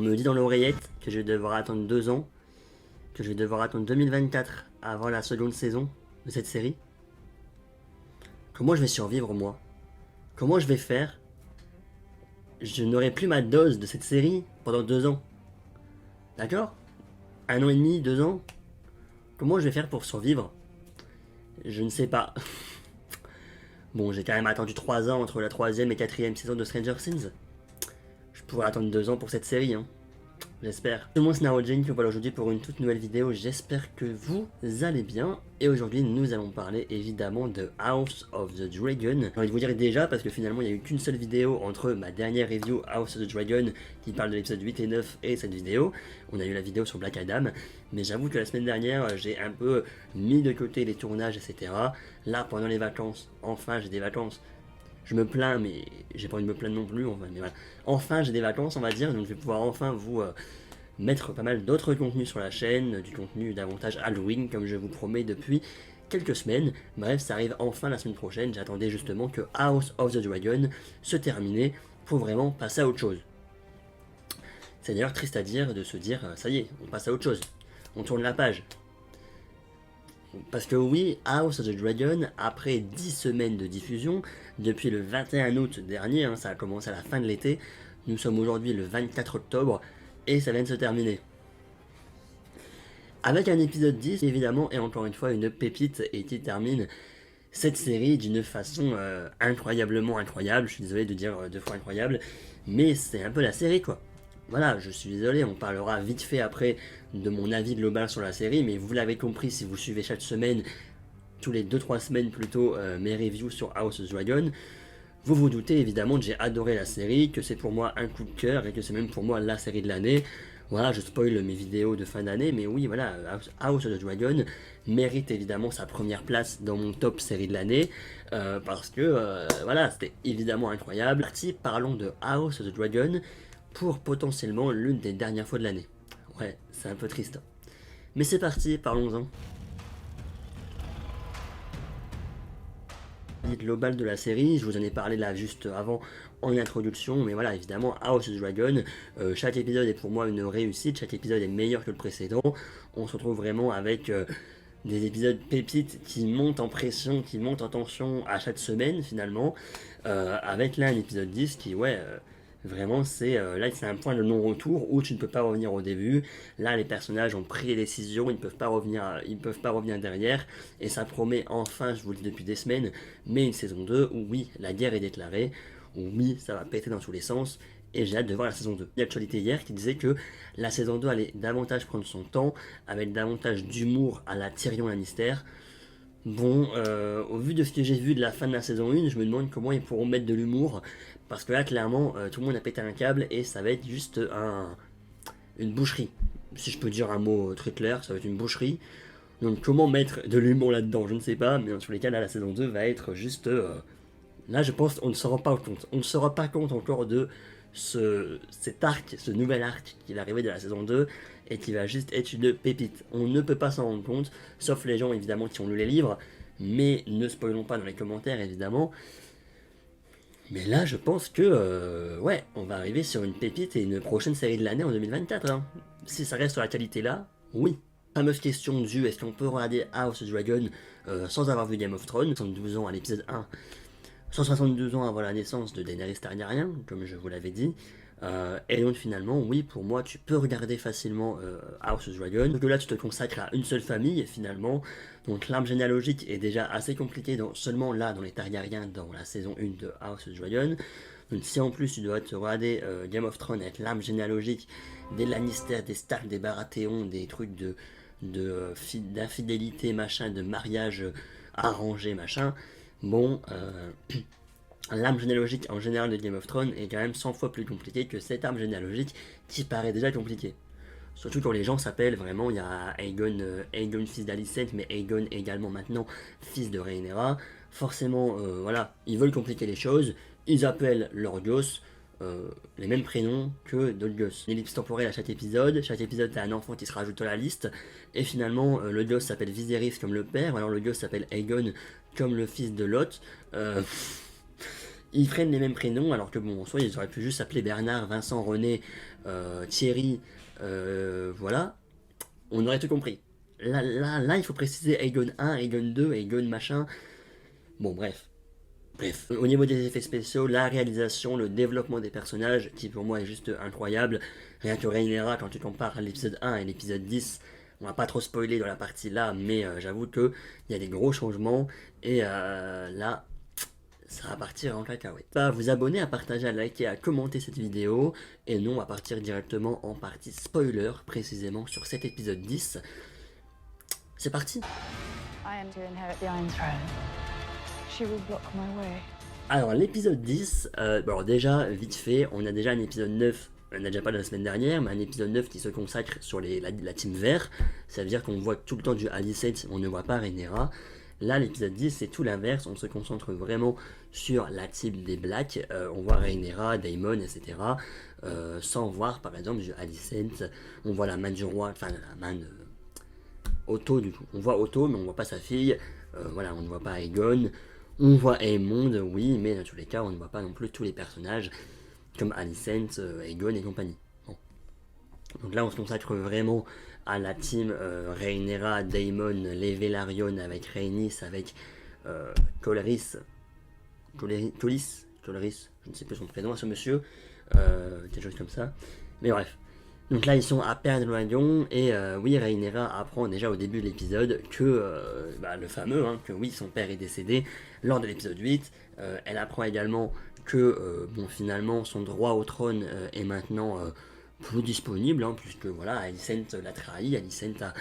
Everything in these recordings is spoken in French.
On me dit dans l'oreillette que je vais devoir attendre 2 ans, que je vais devoir attendre 2024 avant la seconde saison de cette série. Comment je vais survivre moi? Comment je vais faire? Je n'aurai plus ma dose de cette série pendant 2 ans. D'accord? 1 an et demi, 2 ans? Comment je vais faire pour survivre? Je ne sais pas. Bon, j'ai quand même attendu 3 ans entre la troisième et quatrième saison de Stranger Things. Je pourrais attendre 2 ans pour cette série, hein. J'espère. Tout le monde, c'est Naojin qui vous parle aujourd'hui pour une toute nouvelle vidéo. J'espère que vous allez bien. Et aujourd'hui, nous allons parler évidemment de House of the Dragon. J'ai envie de vous dire déjà, parce que finalement, il n'y a eu qu'une seule vidéo entre ma dernière review House of the Dragon, qui parle de l'épisode 8 et 9, et cette vidéo. On a eu la vidéo sur Black Adam. Mais j'avoue que la semaine dernière, j'ai un peu mis de côté les tournages, etc. Là, pendant les vacances, enfin, j'ai des vacances. Je me plains, mais j'ai pas envie de me plaindre non plus. Enfin, mais voilà. Enfin, j'ai des vacances, on va dire, donc je vais pouvoir enfin vous mettre pas mal d'autres contenus sur la chaîne, du contenu davantage Halloween, comme je vous promets depuis quelques semaines. Bref, ça arrive enfin la semaine prochaine. J'attendais justement que House of the Dragon se termine pour vraiment passer à autre chose. C'est d'ailleurs triste à dire de se dire, ça y est, on passe à autre chose. On tourne la page. Parce que oui, House of the Dragon, après 10 semaines de diffusion, depuis le 21 août dernier, hein, ça a commencé à la fin de l'été, nous sommes aujourd'hui le 24 octobre, et ça vient de se terminer. Avec un épisode 10, évidemment, et encore une fois, une pépite, et qui termine cette série d'une façon incroyablement incroyable. Je suis désolé de dire 2 fois incroyable, mais c'est un peu la série, quoi. Voilà, je suis désolé, on parlera vite fait après de mon avis global sur la série, mais vous l'avez compris si vous suivez chaque semaine, tous les 2-3 semaines plutôt, mes reviews sur House of the Dragon. Vous vous doutez évidemment que j'ai adoré la série, que c'est pour moi un coup de cœur et que c'est même pour moi la série de l'année. Voilà, je spoil mes vidéos de fin d'année, mais oui, voilà, House of the Dragon mérite évidemment sa première place dans mon top série de l'année, parce que, voilà, c'était évidemment incroyable. Parti, parlons de House of the Dragon pour potentiellement l'une des dernières fois de l'année. Ouais, c'est un peu triste. Mais c'est parti, parlons-en. Global de la série, je vous en ai parlé là juste avant en introduction, mais voilà, évidemment, House of the Dragon, chaque épisode est pour moi une réussite, chaque épisode est meilleur que le précédent. On se retrouve vraiment avec des épisodes pépites qui montent en pression, qui montent en tension à chaque semaine finalement, avec là un épisode 10 qui, ouais, vraiment, là, c'est un point de non-retour où tu ne peux pas revenir au début. Là, les personnages ont pris les décisions, ils ne peuvent pas revenir derrière. Et ça promet enfin, je vous le dis depuis des semaines, mais une saison 2 où oui, la guerre est déclarée, où oui, ça va péter dans tous les sens. Et j'ai hâte de voir la saison 2. Il y a l'actualité hier qui disait que la saison 2 allait davantage prendre son temps, avec davantage d'humour à la Tyrion Lannister. Bon, au vu de ce que j'ai vu de la fin de la saison 1, je me demande comment ils pourront mettre de l'humour. Parce que là, clairement, tout le monde a pété un câble et ça va être juste une boucherie. Si je peux dire un mot très clair, ça va être une boucherie. Donc comment mettre de l'humour là-dedans, je ne sais pas. Mais dans tous les cas, là, la saison 2 va être juste... là, je pense qu'on ne se rend pas compte. On ne se rend pas compte encore de cet arc, ce nouvel arc qui est arrivé de la saison 2 et qui va juste être une pépite. On ne peut pas s'en rendre compte, sauf les gens évidemment qui ont lu les livres, mais ne spoilons pas dans les commentaires évidemment. Mais là, je pense que, ouais, on va arriver sur une pépite et une prochaine série de l'année en 2024. Hein. Si ça reste sur la qualité là, oui. Fameuse question du est-ce qu'on peut regarder House of the Dragon sans avoir vu Game of Thrones, 72 ans à l'épisode 1, 162 ans avant la naissance de Daenerys Targaryen, comme je vous l'avais dit. Et donc finalement, oui, pour moi, tu peux regarder facilement House of Dragon. Donc là, tu te consacres à une seule famille, finalement. Donc l'arbre généalogique est déjà assez compliqué, seulement là, dans les Targaryens, dans la saison 1 de House of Dragon. Donc si en plus tu dois te regarder Game of Thrones avec l'arbre généalogique des Lannister, des Stark, des Baratheon, des trucs d'infidélité, machin, de mariage arrangé, machin, bon... l'arbre généalogique en général de Game of Thrones est quand même 100 fois plus compliqué que cet arbre généalogique qui paraît déjà compliqué. Surtout quand les gens s'appellent vraiment, il y a Aegon fils d'Alicent, mais Aegon également maintenant fils de Rhaenyra. Forcément, voilà, ils veulent compliquer les choses, ils appellent leurs gosses les mêmes prénoms que d'autres gosses. L'ellipse temporelle à chaque épisode t'as un enfant qui se rajoute à la liste, et finalement le gosse s'appelle Viserys comme le père, alors le gosse s'appelle Aegon comme le fils de Lot. ils prennent les mêmes prénoms, alors que bon, en soi, ils auraient pu juste s'appeler Bernard, Vincent, René, Thierry, voilà, on aurait tout compris. Là, il faut préciser Aegon 1, Aegon 2, Aegon machin. Bon, bref. Bref, au niveau des effets spéciaux, la réalisation, le développement des personnages, qui pour moi est juste incroyable. Rien que Rhaenyra, quand tu compares l'épisode 1 et l'épisode 10, on va pas trop spoiler dans la partie là, mais j'avoue qu'il y a des gros changements, et là, ça va partir en cacahuète. À vous abonner, à partager, à liker, à commenter cette vidéo, et non, on va partir directement en partie spoiler, précisément sur cet épisode 10. C'est parti. Alors l'épisode 10, alors déjà, vite fait, on a déjà un épisode 9, on n'a déjà pas la semaine dernière, mais un épisode 9 qui se consacre sur la team vert, ça veut dire qu'on voit tout le temps du Alicent, on ne voit pas Rhaenyra. Là, l'épisode 10, c'est tout l'inverse, on se concentre vraiment sur la team des Blacks, on voit Rhaenyra, Daemon, etc., sans voir par exemple du Alicent, on voit la main du roi, enfin la main de Otto du coup, on voit Otto mais on voit pas sa fille, voilà, on ne voit pas Aegon. On voit Aemond, oui, mais dans tous les cas, on ne voit pas non plus tous les personnages, comme Alicent, Aegon et compagnie. Bon. Donc là, on se consacre vraiment à la team Rhaenyra, Daemon, les Velaryon avec Rhaenys, avec Colrys, je ne sais plus son prénom à ce monsieur, quelque chose comme ça. Mais bref. Donc là, ils sont à Perdre-Loignon, et oui, Rhaenyra apprend déjà au début de l'épisode que, le fameux, hein, que oui, son père est décédé lors de l'épisode 8. Elle apprend également que, bon, finalement, son droit au trône est maintenant plus disponible, hein, puisque, voilà, Alicent l'a trahi, Alicent a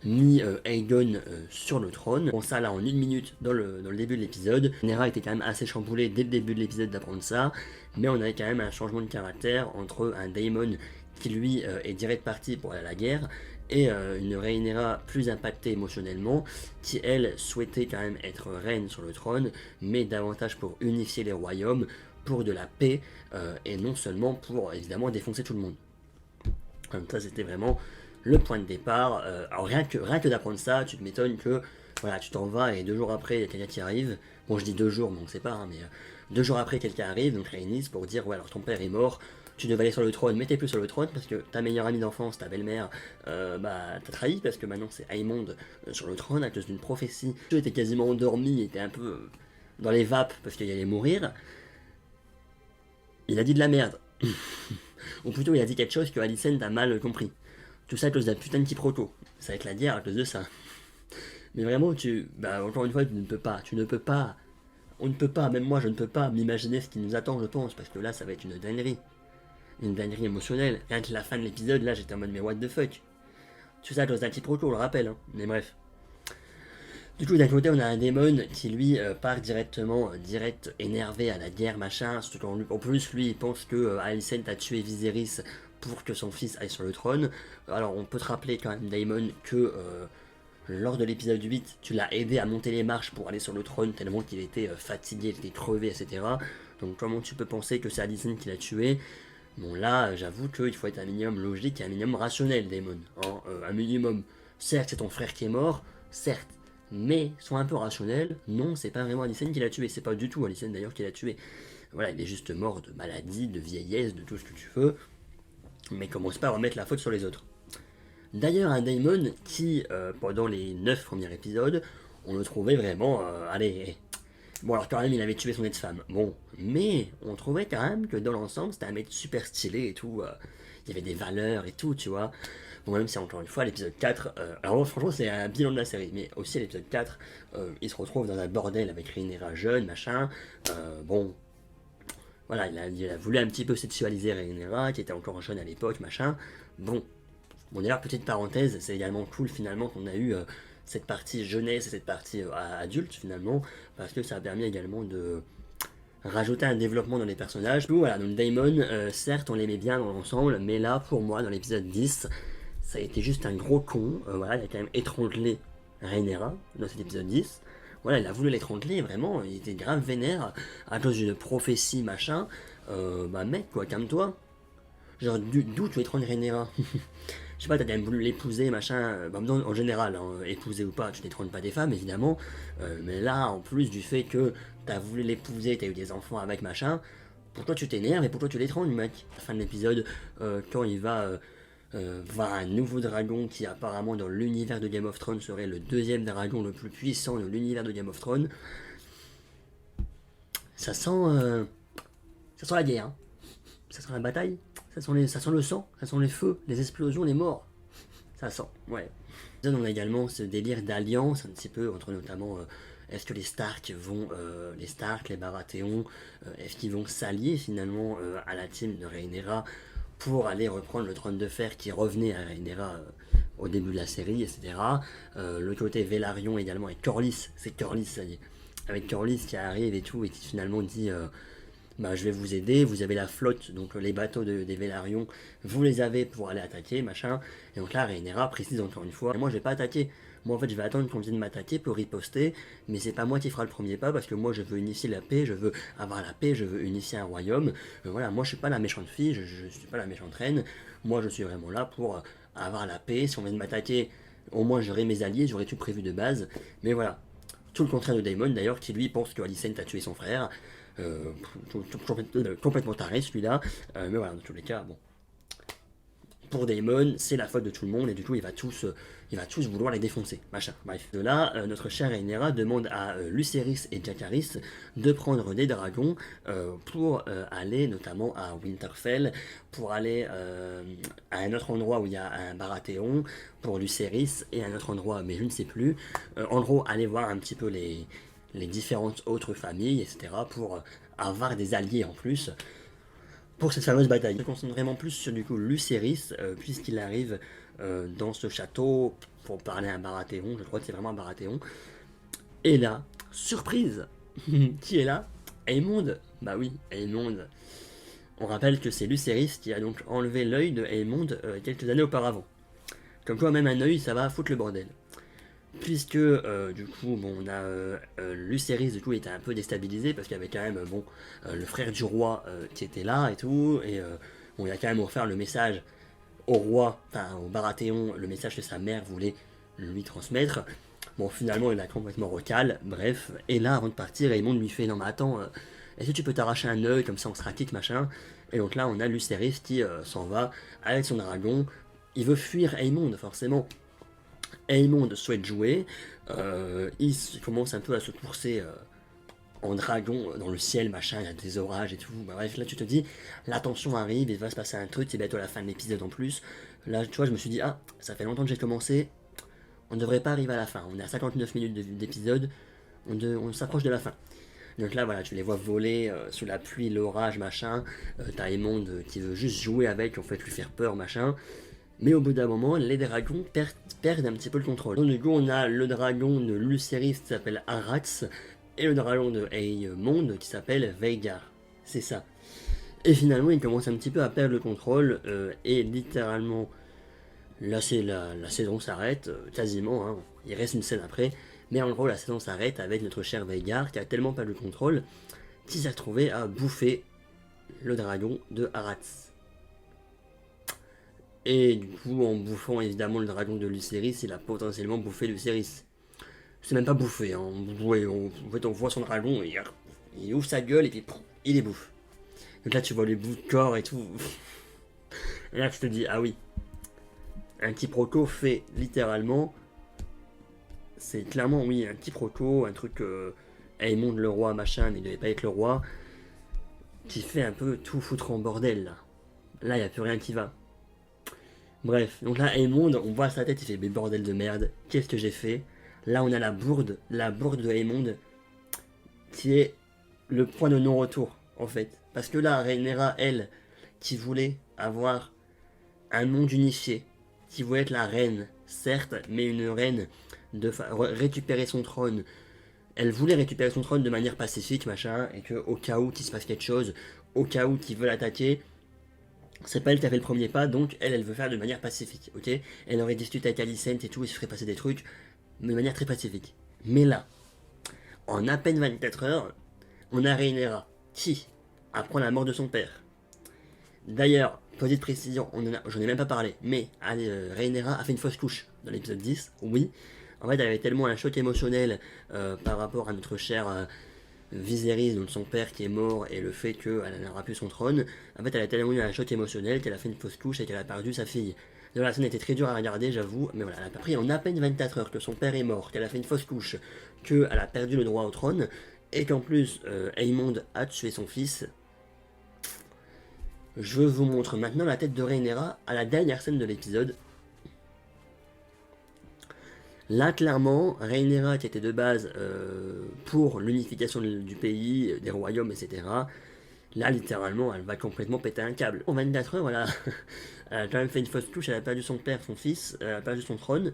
mis Aegon sur le trône. Bon, ça, là, en une minute, dans le début de l'épisode. Rhaenyra était quand même assez chamboulée dès le début de l'épisode d'apprendre ça, mais on avait quand même un changement de caractère entre un Daemon qui lui est direct parti pour aller à la guerre, et une Rhaenyra plus impactée émotionnellement, qui elle souhaitait quand même être reine sur le trône, mais davantage pour unifier les royaumes, pour de la paix, et non seulement pour évidemment défoncer tout le monde. Donc ça c'était vraiment le point de départ. Alors rien que d'apprendre ça, tu te m'étonnes que voilà, tu t'en vas et 2 jours après il y a quelqu'un qui arrive. Bon, je dis 2 jours, mais on ne sait pas, hein, mais 2 jours après quelqu'un arrive, donc Rhaenys, pour dire ouais, alors ton père est mort, tu devais aller sur le trône, mais t'es plus sur le trône parce que ta meilleure amie d'enfance, ta belle-mère, t'as trahi parce que maintenant c'est Aemond sur le trône à cause d'une prophétie. Tu étais quasiment endormi, était un peu dans les vapes parce qu'il allait mourir. Il a dit de la merde. Ou plutôt il a dit quelque chose que Alicent a mal compris. Tout ça à cause d'un putain de quiproquo. Ça va être la guerre à cause de ça. Mais vraiment, encore une fois, tu ne peux pas, on ne peut pas, même moi je ne peux pas m'imaginer ce qui nous attend, je pense, parce que là ça va être une dinguerie émotionnelle. Rien que la fin de l'épisode, là j'étais en mode mais what the fuck. Tout ça à cause d'un quiproquo, on le rappelle, hein. Mais bref. Du coup, d'un côté, on a un démon qui lui part direct énervé à la guerre, machin. Surtout qu'en plus, lui, il pense que Alicent a tué Viserys pour que son fils aille sur le trône. Alors, on peut te rappeler quand même, Daemon, que lors de l'épisode 8, tu l'as aidé à monter les marches pour aller sur le trône, tellement qu'il était fatigué, il était crevé, etc. Donc, comment tu peux penser que c'est Alicent qui l'a tué? Bon, là, j'avoue qu'il faut être un minimum logique et un minimum rationnel, Daemon. Hein, un minimum. Certes, c'est ton frère qui est mort, certes. Mais, sois un peu rationnel, non, c'est pas vraiment Alicent qui l'a tué, c'est pas du tout Alicent d'ailleurs qui l'a tué. Voilà, il est juste mort de maladie, de vieillesse, de tout ce que tu veux, mais commence pas à remettre la faute sur les autres. D'ailleurs, un Daemon qui, pendant les 9 premiers épisodes, on le trouvait vraiment, allez, bon alors quand même il avait tué son ex-femme, bon, mais on trouvait quand même que dans l'ensemble c'était un mec super stylé et tout, il y avait des valeurs et tout, tu vois. Bon, même si encore une fois l'épisode 4, alors franchement c'est un bilan de la série, mais aussi à l'épisode 4, il se retrouve dans un bordel avec Rhaenyra jeune, machin, bon, voilà, il a voulu un petit peu sexualiser Rhaenyra, qui était encore jeune à l'époque, machin, bon. Bon d'ailleurs, petite parenthèse, c'est également cool finalement qu'on a eu cette partie jeunesse et cette partie adulte finalement, parce que ça a permis également de rajouter un développement dans les personnages. Donc voilà, donc Daemon, certes on l'aimait bien dans l'ensemble, mais là pour moi dans l'épisode 10, ça a été juste un gros con, voilà, il a quand même étranglé Rhaenyra dans cet épisode 10. Voilà, il a voulu l'étrangler, vraiment, il était grave vénère à cause d'une prophétie machin. Mec quoi, calme-toi. Genre, d'où tu étranges Rhaenyra? Je sais pas, t'as quand même voulu l'épouser, machin. Bah, en général, hein, épouser ou pas, tu n'étranges pas des femmes, évidemment. Mais là, en plus du fait que t'as voulu l'épouser, t'as eu des enfants avec, machin, pourquoi tu t'énerves et pourquoi tu l'étranges, mec? À la fin de l'épisode, quand il va voir un nouveau dragon qui apparemment dans l'univers de Game of Thrones serait le deuxième dragon le plus puissant de l'univers de Game of Thrones, ça sent, ça sent la guerre, hein. Ça sent la bataille, ça sent le sang, ça sent les feux, les explosions, les morts. Ça sent, ouais. On a également ce délire d'alliance un petit peu entre notamment est-ce que les Stark vont, les Stark, les Baratheons, est-ce qu'ils vont s'allier finalement à la team de Rhaenyra pour aller reprendre le trône de fer qui revenait à Rhaenyra au début de la série, etc. Le côté Velaryon également avec Corlys, c'est Corlys ça y est, avec Corlys qui arrive et tout et qui finalement dit bah, je vais vous aider, vous avez la flotte, donc les bateaux des Velaryon, vous les avez pour aller attaquer, machin. Et donc là, Rhaenyra précise encore une fois, moi je vais pas attaquer, moi en fait je vais attendre qu'on vienne m'attaquer pour riposter, mais c'est pas moi qui fera le premier pas parce que moi je veux initier la paix, je veux avoir la paix, je veux unifier un royaume. Voilà, moi je suis pas la méchante fille, je suis pas la méchante reine, moi je suis vraiment là pour avoir la paix, si on vient de m'attaquer, au moins j'aurai mes alliés, j'aurais tout prévu de base, mais voilà. Tout le contraire de Daemon d'ailleurs, qui lui pense que Alicent a tué son frère. Euh, complètement taré celui-là. Mais voilà, dans tous les cas, bon. Pour Daemon, c'est la faute de tout le monde et du coup il va tous vouloir les défoncer, machin. Bref, de là, notre chère Rhaenyra demande à Lucerys et Jacaerys de prendre des dragons pour aller notamment à Winterfell, pour aller à un autre endroit où il y a un Baratheon pour Lucerys et un autre endroit, mais je ne sais plus. En gros, aller voir un petit peu les différentes autres familles, etc. pour avoir des alliés en plus pour cette fameuse bataille. Je me concentre vraiment plus sur du coup Lucerys, puisqu'il arrive dans ce château pour parler à un Baratheon, je crois que c'est vraiment un Baratheon. Et là, surprise, qui est là? Aemond. Bah oui, Aemond. On rappelle que c'est Lucerys qui a donc enlevé l'œil de Aemond quelques années auparavant. Comme quoi, même un œil, ça va foutre le bordel. Puisque du coup bon, on a Lucerys du coup était un peu déstabilisé parce qu'il y avait quand même bon le frère du roi qui était là et tout et bon il a quand même offert le message au roi, enfin au Baratheon, le message que sa mère voulait lui transmettre. Bon finalement il a complètement recalé, bref, et là avant de partir Aemond lui fait non mais attends est-ce que tu peux t'arracher un œil comme ça on sera quitte machin. Et donc là on a Lucerys qui s'en va avec son dragon, il veut fuir Aemond forcément. Aemond souhaite jouer, il commence un peu à se courser en dragon dans le ciel, machin, il y a des orages et tout. Bah, bref, là tu te dis, la tension arrive, il va se passer un truc, c'est bientôt la fin de l'épisode en plus. Là, tu vois, je me suis dit, ah, ça fait longtemps que j'ai commencé, on ne devrait pas arriver à la fin. On est à 59 minutes d'épisode, on s'approche de la fin. Donc là, voilà, tu les vois voler sous la pluie, l'orage, machin. T'as Aemond qui veut juste jouer avec, en fait, lui faire peur, machin. Mais au bout d'un moment, les dragons perdent un petit peu le contrôle. Donc du coup, on a le dragon de Lucerys qui s'appelle Arax, et le dragon de Aemond qui s'appelle Vhagar. C'est ça. Et finalement, il commence un petit peu à perdre le contrôle, et littéralement, là, la saison s'arrête, quasiment, hein. Il reste une scène après, mais en gros, la saison s'arrête avec notre cher Vhagar qui a tellement perdu le contrôle qu'il s'est retrouvé à bouffer le dragon de Arax. Et du coup, en bouffant évidemment le dragon de Lucerys, il a potentiellement bouffé Lucerys. C'est même pas bouffé, hein. Ouais, en fait, on voit son dragon, il ouvre sa gueule et puis il les bouffe. Donc là, tu vois les bouts de corps et tout. Et là, tu te dis, ah oui, un quiproquo fait littéralement. C'est clairement, oui, un quiproquo, un truc. Aemond le roi, machin, mais il devait pas être le roi. Qui fait un peu tout foutre en bordel là. Là, il n'y a plus rien qui va. Bref, donc là, Aemond, on voit sa tête, il fait mais bordel de merde, qu'est-ce que j'ai fait? Là, on a la bourde de Aemond, qui est le point de non-retour, en fait. Parce que là, Rhaenyra, elle, qui voulait avoir un monde unifié, qui voulait être la reine, certes, mais une reine de récupérer son trône. Elle voulait récupérer son trône de manière pacifique, machin, et que au cas où qu'il se passe quelque chose, au cas où qu'ils veulent attaquer, c'est pas elle qui a fait le premier pas, donc elle veut faire de manière pacifique, ok? Elle aurait discuté avec Alicent et tout, il se ferait passer des trucs, mais de manière très pacifique. Mais là, en à peine 24 heures, on a Rhaenyra, qui apprend la mort de son père, D'ailleurs, petite précision, j'en ai même pas parlé, mais Rhaenyra a fait une fausse couche dans l'épisode 10, oui. En fait, elle avait tellement un choc émotionnel par rapport à notre cher Viserys, donc son père qui est mort, et le fait qu'elle n'aura plus son trône. En fait, elle a tellement eu un choc émotionnel qu'elle a fait une fausse couche et qu'elle a perdu sa fille. Donc, la scène était très dure à regarder, j'avoue, mais voilà, elle a pris en à peine 24 heures que son père est mort, qu'elle a fait une fausse couche, qu'elle a perdu le droit au trône, et qu'en plus, Aemond a tué son fils. Je vous montre maintenant la tête de Rhaenyra à la dernière scène de l'épisode. Là, clairement, Rhaenyra, qui était de base pour l'unification du pays, des royaumes, etc., là, littéralement, elle va complètement péter un câble. En 24 heures, voilà, elle a quand même fait une fausse couche, elle a perdu son père, son fils, elle a perdu son trône.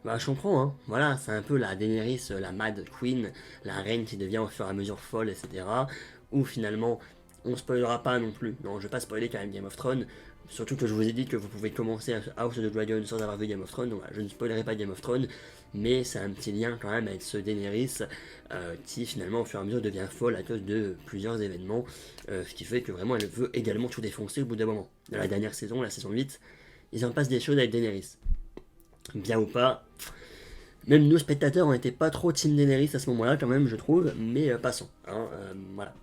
Bah, je comprends, hein. Voilà, c'est un peu la Daenerys, la Mad Queen, la reine qui devient au fur et à mesure folle, etc. Ou finalement, on spoilera pas non plus. Non, je vais pas spoiler quand même Game of Thrones. Surtout que je vous ai dit que vous pouvez commencer House of the Dragon sans avoir vu Game of Thrones. Donc voilà, je ne spoilerai pas Game of Thrones. Mais c'est un petit lien quand même avec ce Daenerys qui finalement au fur et à mesure devient folle à cause de plusieurs événements. Ce qui fait que vraiment elle veut également tout défoncer au bout d'un moment. Dans la dernière saison, la saison 8, ils en passent des choses avec Daenerys. Bien ou pas, même nous spectateurs on n'était pas trop team Daenerys à ce moment-là quand même je trouve, mais passons. Hein, voilà.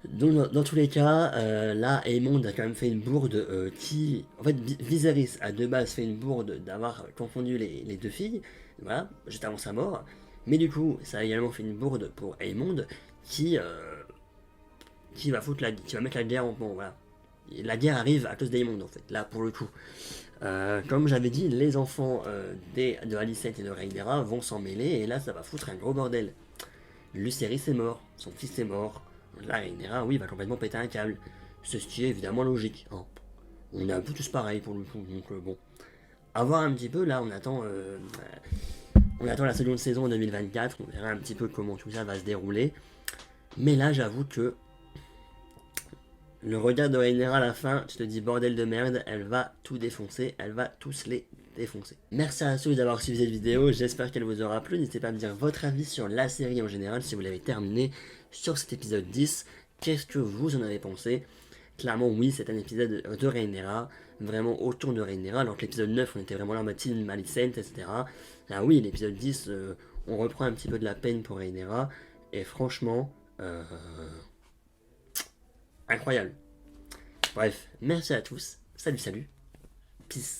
Donc dans tous les cas, là Aemond a quand même fait une bourde qui... En fait Viserys a de base fait une bourde d'avoir confondu les deux filles, voilà, juste avant sa mort. Mais du coup, ça a également fait une bourde pour Aemond qui va qui va mettre la guerre en... Bon voilà. La guerre arrive à cause d'Aemond en fait, là pour le coup. Comme j'avais dit, les enfants de Alicent et de Rhaenyra vont s'en mêler et là ça va foutre un gros bordel. Lucerys est mort, son fils est mort. Là, Rhaenyra, oui, va complètement péter un câble. C'est ce qui est évidemment logique. Hein. On est un peu tous pareils pour le coup, donc bon. À voir un petit peu, là on attend la seconde saison en 2024, on verra un petit peu comment tout ça va se dérouler. Mais là, j'avoue que le regard de Rhaenyra à la fin, tu te dis bordel de merde, elle va tout défoncer, elle va tous les défoncer. Merci à tous d'avoir suivi cette vidéo, j'espère qu'elle vous aura plu, n'hésitez pas à me dire votre avis sur la série en général si vous l'avez terminée sur cet épisode 10, qu'est-ce que vous en avez pensé? Clairement oui, c'est un épisode de Rhaenyra, vraiment autour de Rhaenyra, alors que l'épisode 9 on était vraiment là en mode team Alicent, etc. Là oui, l'épisode 10, on reprend un petit peu de la peine pour Rhaenyra, et franchement... incroyable. Bref, merci à tous. Salut, salut. Peace.